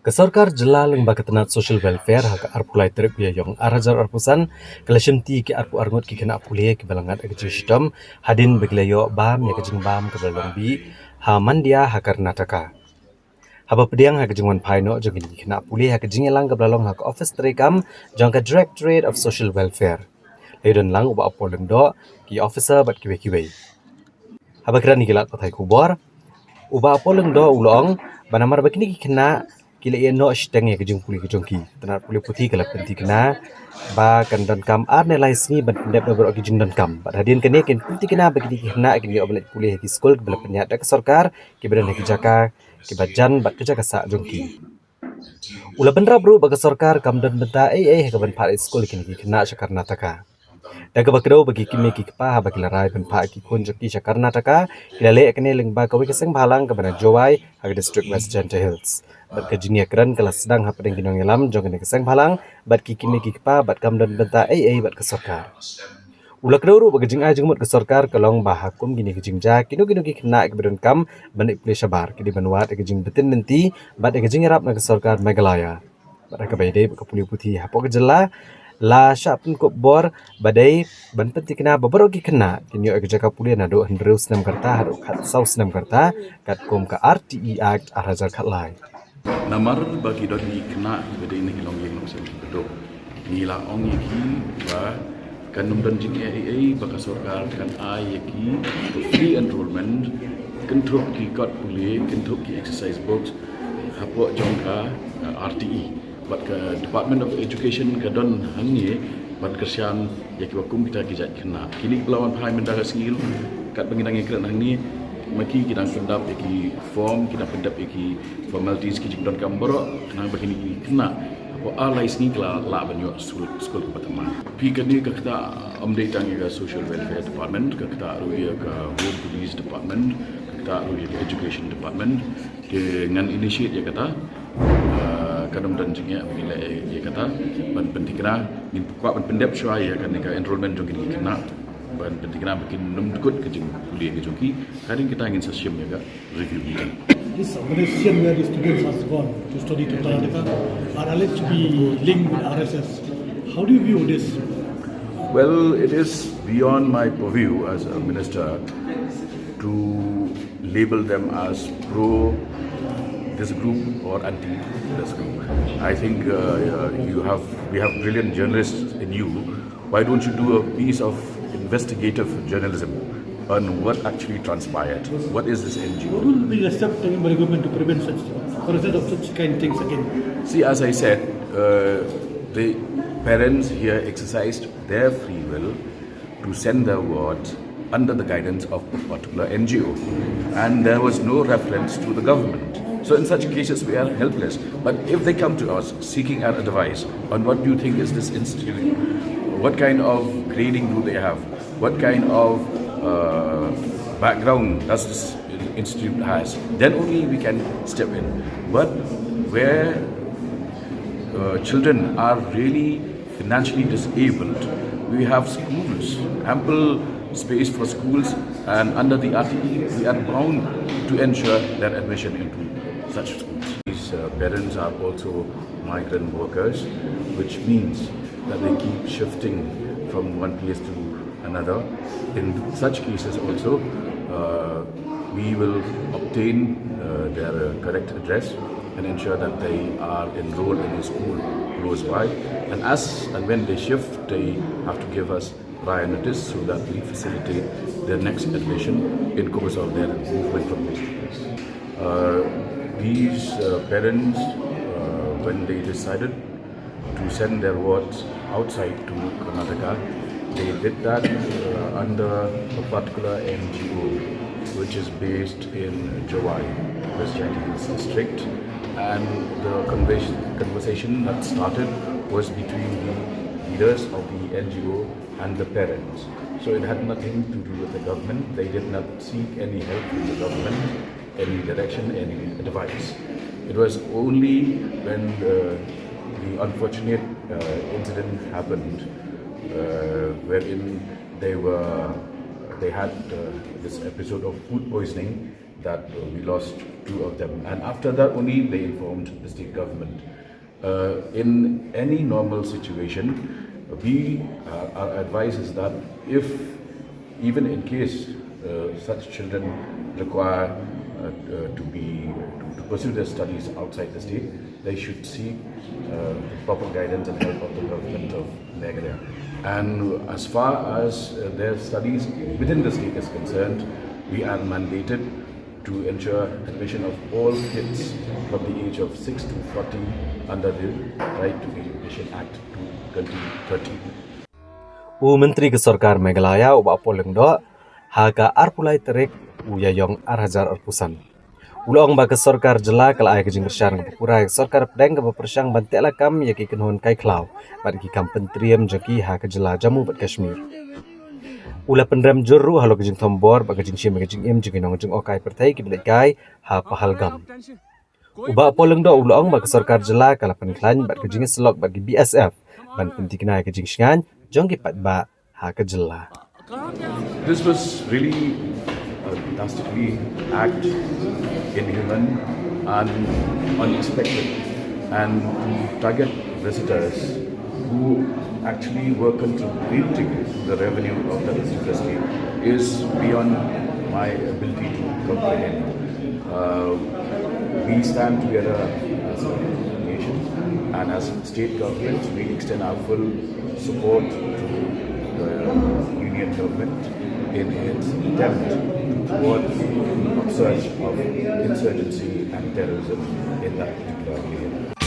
Kesorkar jela lengba ketenat social welfare hak arpulai terip ya yong arajar arpusan kalashimti ki arpu arngot ki kena apulie ki balangat ekjistom hadin beglayo bam ya kejing bam ke belalong bi ha mandia ha Karnataka. Haba pediang ha kejing wan paino jogin ki kena apulie ha kejing elang ke belalong ha office terekam jong ka Directorate of Social Welfare. Leidon lang uba apoleng do ki officer bat kiwe kiwe. Haba kira ni kilat patai kubor uba apoleng do ulong banamar bakini ki kena kila ia no shteng ya kejung puli kejung ki tenar puli putih kala penti kena ba kan dan kam ar ne lai sni ban pendep no berok kejung dan kam ba hadin kene ken penti kena bagi kena kini obelet puli ki skol bela penyat dak sarkar ki badan ki jaka ki bajan bat kerja kasa jongki ula benra bro bagi sarkar kam dan benta ka ban pha skol kini ki kena Karnataka. Daga bakro bagi kimi ki pa bagi larai pen pa ki kun joki Karnataka kilale ekne leng ba kawi keseng balang ke bana Jowai ag district West Janta Hills bat ke jinia kran kala sedang ha pedeng kinong elam jong ne keseng balang bat ki kimi ki pa bat kam dan benta bat ke sarkar ulak ru bagi jing ai jengmut ke sarkar kalong ba hakum gini ke jingja kino kino ki kena ke badan kam banik pule sabar ki di banwat ke jing betin nanti bat ke jing rap na ke sarkar Meghalaya bat ka baide ke puli putih ha pok jela la syapun ko bor badai ban penti kena babaro ki kena kinyo ek jaka pulia na do hendreu senam karta hadu khat sau senam karta kat kom ka RTE Act arajar khat lai Namar bagi doni kena beda ini hilong yang nong sen bedo. Ngila ong yaki ba kan numdan jing AA baka sarkar kan ai yaki free enrollment kentuk ki kat puli kentuk ki exercise books hapo jongka RTE bat ke Department of Education ka don hangi bat kersian yaki wakum kita ki jat kena. Kini pelawan phai mendara singil kat penginang ikran hangi maki kita pendap iki form kita pendap iki formalities ki jingdon kamboro kena begini kena apa alai sini kala la banyo school pertama pi kani ka kita update ang ga social welfare department ka kita ruya ka home police department ka kita ruya ka education department dengan initiate ya kata kadang dan jingnya bila ya kata ban penting kena min kuat ban pendap syai ya kan ka enrollment jong kena ban penting kena bikin nemkut ke jeng kuliah ke jongki kadang kita ingin sesiam ya kak review kita this organization where the students has gone to study to Karnataka are alleged to be linked with RSS. How do you view this? Well, it is beyond my purview as a minister to label them as pro this group or anti this group. I think we have brilliant journalists in you. Why don't you do a piece of investigative journalism on what actually transpired? What is this NGO? What will be the step taken by the government to prevent such occurrence of such kind of things again? See, as I said, the parents here exercised their free will to send their word under the guidance of a particular NGO, and there was no reference to the government. So in such cases, we are helpless. But if they come to us seeking our advice on what do you think is this institute, what kind of grading do they have, what kind of background does this institute has, then only we can step in. But where children are really financially disabled, we have schools, ample space for schools, and under the RTE, we are bound to ensure their admission into such schools. These parents are also migrant workers, which means that they keep shifting from one place to another. In such cases also, we will obtain their correct address and ensure that they are enrolled in a school close by. And as and when they shift, they have to give us prior notice so that we facilitate their next admission in course of their movement from place to place. These parents, when they decided to send their wards outside to Karnataka, they did that under a particular NGO which is based in Jowai, West Janta Hills district, and the conversation that started was between the leaders of the NGO and the parents. So it had nothing to do with the government. They did not seek any help from the government, any direction, any advice. It was only when the unfortunate incident happened, wherein they had this episode of food poisoning, that we lost 2 of them. And after that only they informed the state government. In any normal situation, our advice is that if, even in case such children require to pursue their studies outside the state, they should seek proper guidance and help of the government of Meghalaya. And as far as their studies within the state is concerned, we are mandated to ensure admission of all kids from the age of 6 to 40 under the Right to Education Act 2013. Menteri Kesorkar Meghalaya uba polengdo haga arpulai terik uyayong arhajar arpusan. Ulong ba kesorkar jela kala ay kejing bersang kepurai kesorkar pedang ke bersang bantek kam yaki kenhon kai klau bat ki kam pentriam jaki ha kejela Jammu bat Kashmir. Ula pendram juru halo kejing tombor ba kejing sim kejing im jeng nong jeng okai pertai ki belai kai ha Pahalgam. Uba polengdo ulong ba kesorkar jela kala penklan bat kejing selok bagi BSF ban pentikna kejing sngan jong ki pat ba ha kejela. This was really a dastardly act, inhuman and unexpected, and to target visitors who actually were contributing to the revenue of the university is beyond my ability to comprehend. We stand together as a nation and as state governments. We extend our full support to the Union government in its attempt toward the upsurge of insurgency and terrorism in that particular area.